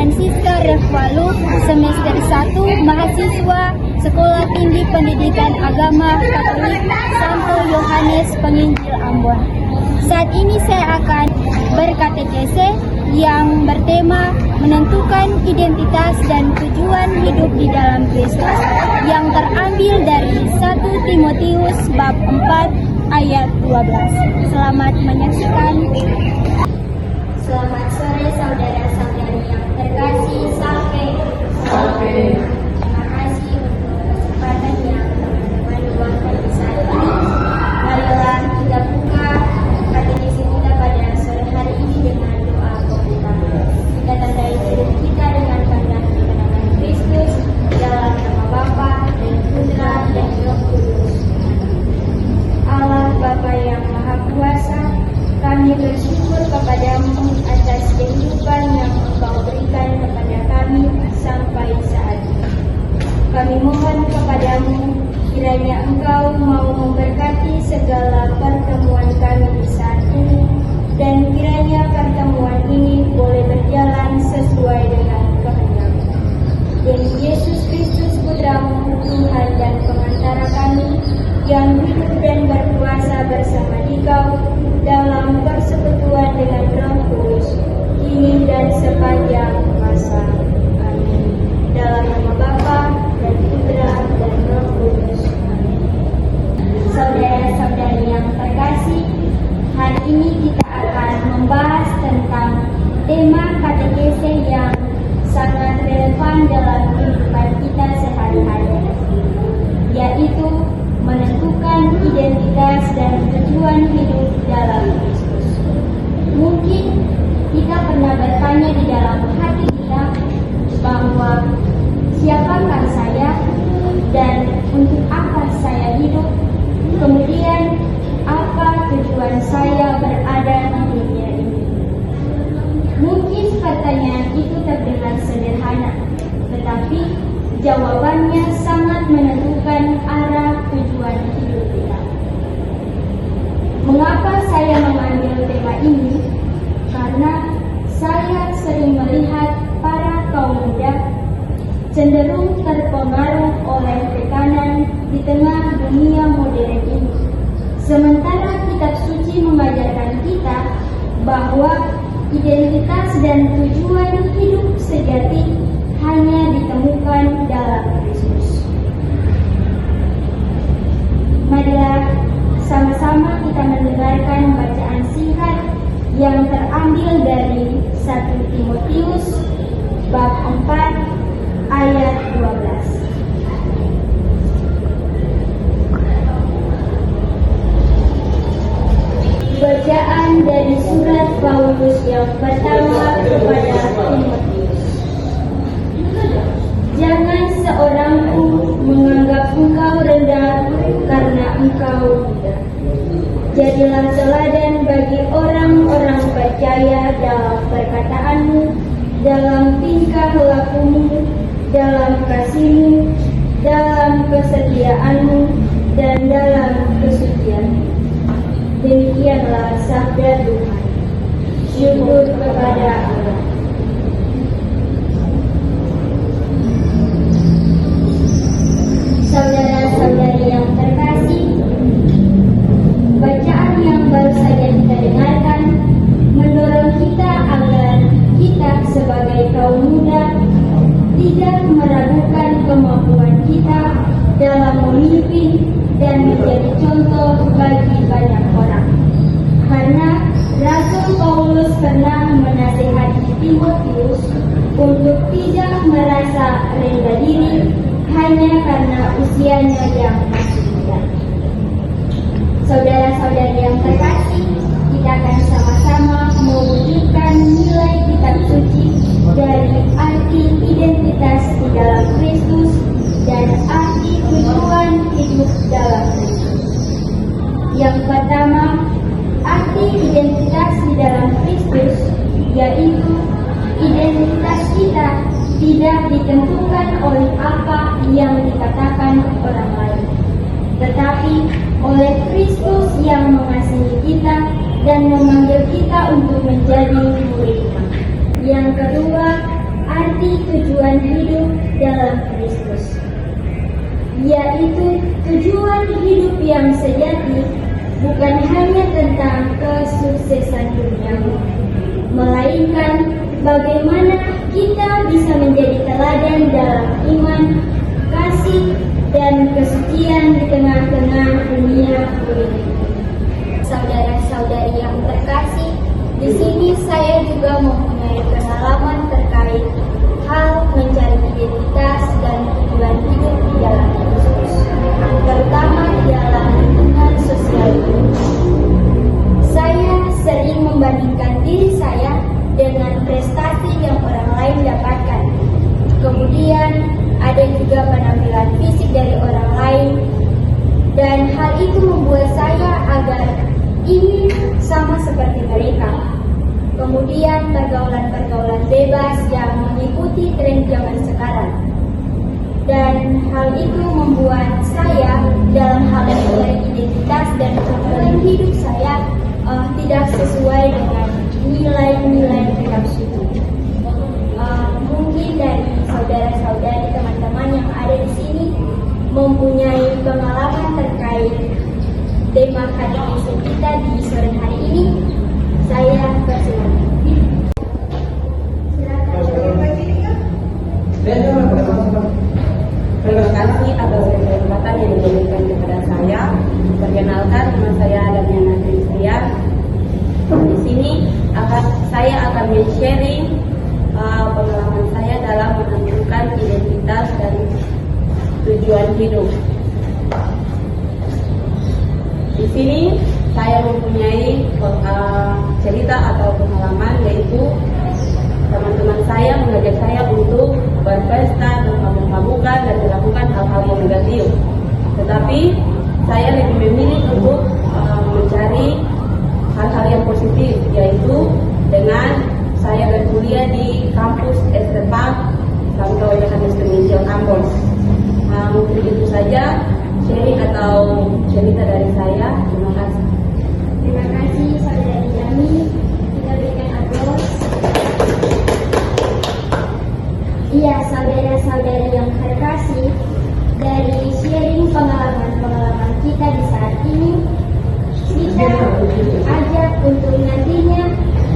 Francisca Refwalu, semester 1, mahasiswa Sekolah Tinggi Pendidikan Agama Katolik Santo Yohanes Penginjil Ambon. Saat ini saya akan berkatekese yang bertema menentukan identitas dan tujuan hidup di dalam Kristus, yang terambil dari 1 Timotius bab 4 ayat 12. Selamat menyaksikan. Selamat sore saudara-saudari yang terkasih. Salve. Terima kasih untuk kesempatan yang teman-teman luangkan di saat ini. Marilah kita buka katekesi kita pada sore hari ini dengan doa pembuka. Kita tandai hidup kita dengan pandang kebenaran Kristus dalam nama Bapa dan Putra dan Roh Kudus. Allah Bapa yang Maha Kuasa, kami bersyukur kepadamu atas kehidupan yang Engkau berikan kepada kami sampai saat ini. Kami mohon kepadamu, kiranya Engkau mau memberkati segala pertemuan kami di saat ini, dan kiranya pertemuan ini boleh berjalan sesuai dengan kehendak-Mu. Demi Yesus Kristus Putra-Mu, Tuhan dan pengantara kami, yang hidup dan berkuasa bersama Dikau dalam persekutuan dengan Roh Kudus, kini dan sepanjang masa. Amin. Dalam nama Bapa dan Putra dan Roh Kudus. Amin. Saudara-saudari yang terkasih, hari ini kita akan membahas tentang tema katekese yang sangat relevan dalam kehidupan kita sehari-hari, yaitu menentukan identitas dan tujuan hidup dalam Kristus. Mungkin kita pernah bertanya di dalam hati kita bahwa siapakah saya dan untuk apa saya hidup, kemudian apa tujuan saya berada di dunia ini. Mungkin pertanyaan itu terdengar sederhana, tetapi jawabannya sangat menentukan arah tujuan hidup kita. Mengapa saya mengambil tema ini? Karena saya sering melihat para kaum muda cenderung terpengaruh oleh tekanan di tengah dunia modern ini. Sementara kitab suci mengajarkan kita bahwa identitas dan tujuan hidup sejati hanya ditemukan dalam Kristus. Marilah sama-sama kita mendengarkan bacaan singkat yang terambil dari 1 Timotius bab 4 ayat 12. Bacaan dari surat Paulus yang pertama kepada Timotius. Jangan seorang pun menganggap engkau rendah karena engkau muda. Jadilah teladan bagi orang-orang percaya dalam perkataanmu, dalam tingkah lakumu, dalam kasihmu, dalam kesetiaanmu, dan dalam kesucianmu. Demikianlah sabda Tuhan. Syukur kepada Allah. Saudara-saudari yang terkasih, bacaan yang baru saja kita dengarkan mendorong kita agar kita sebagai kaum muda tidak meragukan kemampuan kita dalam memimpin dan menjadi contoh bagi banyak orang. Karena Rasul Paulus pernah menasihati Timotius untuk tidak merasa rendah diri hanya karena usianya yang masih muda. Saudara-saudari yang terkasih, kita akan sama-sama mewujudkan nilai kitab suci dari arti identitas di dalam Kristus dan arti tujuan hidup dalam Kristus. Yang pertama, arti identitas di dalam Kristus yaitu identitas kita tidak ditentukan oleh apa yang dikatakan orang lain, tetapi oleh Kristus yang mengasihi kita dan memanggil kita untuk menjadi muridnya. Yang kedua, arti tujuan hidup dalam Kristus, yaitu tujuan hidup yang sejati bukan hanya tentang kesuksesan duniawi, melainkan bagaimana kita bisa menjadi teladan dalam iman, kasih, dan kesucian di tengah-tengah dunia politik. Saudara-saudari yang terkasih, di sini saya juga mempunyai pengalaman terkait hal mencari identitas dan tujuan hidup di dalam Kristus, terutama di dalam lingkungan sosial ini. Saya sering membandingkan diri saya dengan prestasi yang orang lain dapatkan. Kemudian ada juga penampilan fisik dari orang lain, dan hal itu membuat saya agar ingin sama seperti mereka. Kemudian pergaulan-pergaulan bebas yang mengikuti tren zaman sekarang. Dan hal itu membuat saya dalam hal mencari identitas dan tujuan hidup saya tidak sesuai dengan nilai-nilai kitab suci. Mungkin dari saudara-saudari teman-teman yang ada di sini mempunyai pengalaman terkait tema katekisme kita di sore hari ini. Saya persilakan. Terima kasih atas kesempatan yang diberikan kepada saya. Perkenalkan, nama saya Damiana Christian. Di sini saya akan men-sharing pengalaman saya dalam menentukan identitas dan tujuan hidup. Di sini saya mempunyai cerita atau pengalaman, yaitu teman-teman saya mengajak saya untuk berpesta, bermabuk-mabukan, dan melakukan hal-hal yang negatif. Tetapi saya lebih memilih untuk mencari hal-hal yang positif, yaitu dengan saya berkuliah di kampus Estepak Sangkau Mekanis Ambon. Mungkin itu saja sharing atau cerita dari saya. Terima kasih. Terima kasih saudari Yami. Kita berikan aplaus. Iya, saudara-saudari yang terkasih, dari sharing pengalaman-pengalaman kita di saat ini, kita ajak untuk nantinya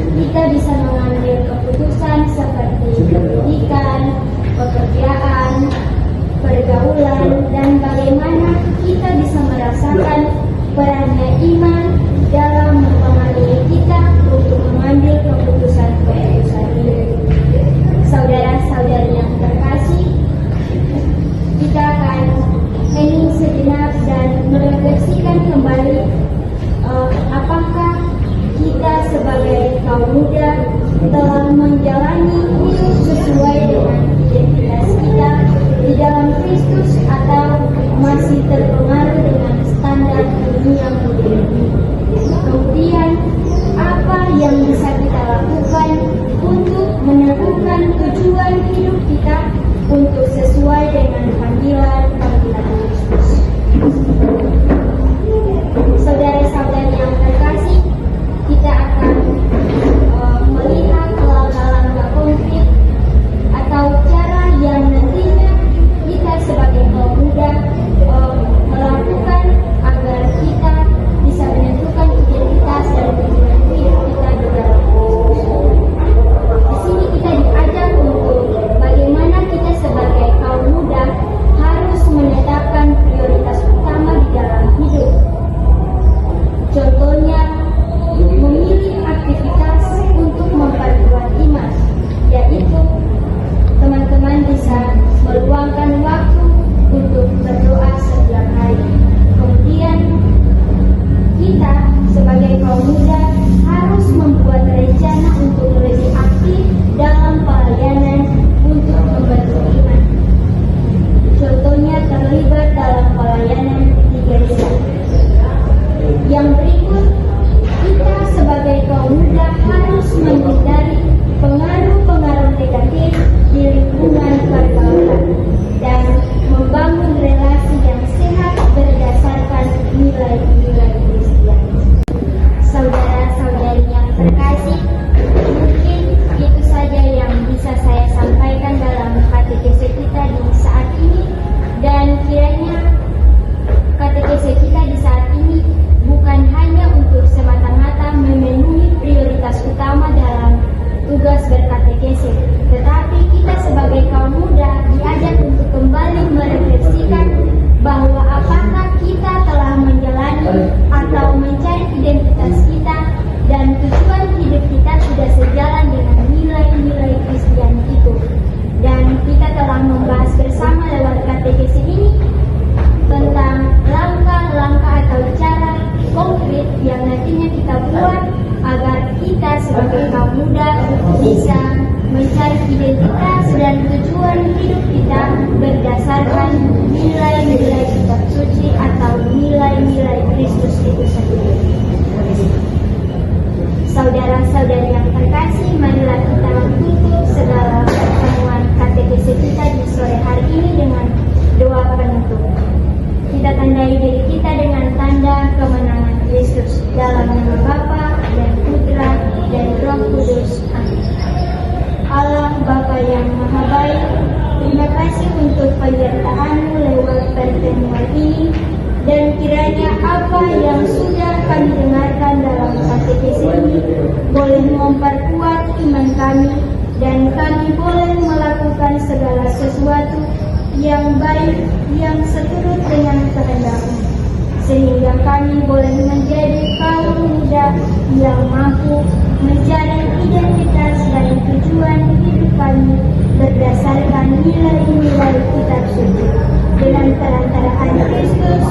kita bisa mengambil keputusan seperti pendidikan, pekerjaan, pergaulan, dan bagaimana kita bisa merasakan perannya iman dalam mempengaruhi kita untuk mengambil keputusan-keputusan hidup. Saudara-saudari yang terkasih, kita akan hening sejenak dan merefleksikan kembali apakah kita sebagai kaum muda telah menjalani hidup sesuai dengan identitas kita di dalam Kristus atau masih terpengaruh dengan standar dunia modern. Kemudian apa yang bisa kita lakukan untuk menentukan tujuan hidup kita untuk sesuai dengan panggilan Kristus. Saudara-saudari yang terkasih, kita akan melihat langkah-langkah konkret atau cara yang nantinya kita sebagai kaum muda melakukan agar kita bisa menentukan identitas dan tujuan hidup kita di dalam Kristus. Di sini kita diajak untuk bagaimana kita sebagai kaum muda harus menetapkan prioritas utama di dalam hidup. Contohnya, memilih aktivitas untuk memperkuat iman, yaitu teman-teman bisa meluangkan waktu untuk berdoa setiap hari. Kemudian kita sebagai kaum muda harus membuat rencana untuk lebih aktif dalam pelayanan untuk membantu iman. Contohnya terlibat dalam pelayanan di gereja. Yang berikut, kita sebagai kaum muda harus menghindari pengaruh-pengaruh negatif di lingkungan pergaulan dan membangun relasi yang sehat berdasarkan nilai-nilai Kristiani. Saudara-saudari yang terkasih, agar kita sebagai kaum muda bisa mencari identitas dan tujuan hidup kita berdasarkan nilai-nilai kitab suci atau nilai-nilai Kristus itu sendiri. Saudara-saudari yang terkasih, marilah kita tutup segala pertemuan katekesi kita di sore hari ini dengan doa penutup. Kita tandai diri kita dengan tanda kemenangan Kristus dalam nama Bapa dan Putra dan Roh Kudus. Amin. Allah Bapa yang Maha Baik, terima kasih untuk penyertaan-Mu lewat pertemuan ini, dan kiranya apa yang sudah kami dengarkan dalam katekesi ini boleh memperkuat iman kami, dan kami boleh melakukan segala sesuatu yang baik yang seturut dengan kehendak-Mu, sehingga kami boleh menjadi kaum muda yang mampu mencari identitas dan tujuan hidup kami berdasarkan nilai-nilai kitab suci dengan perantaraan Kristus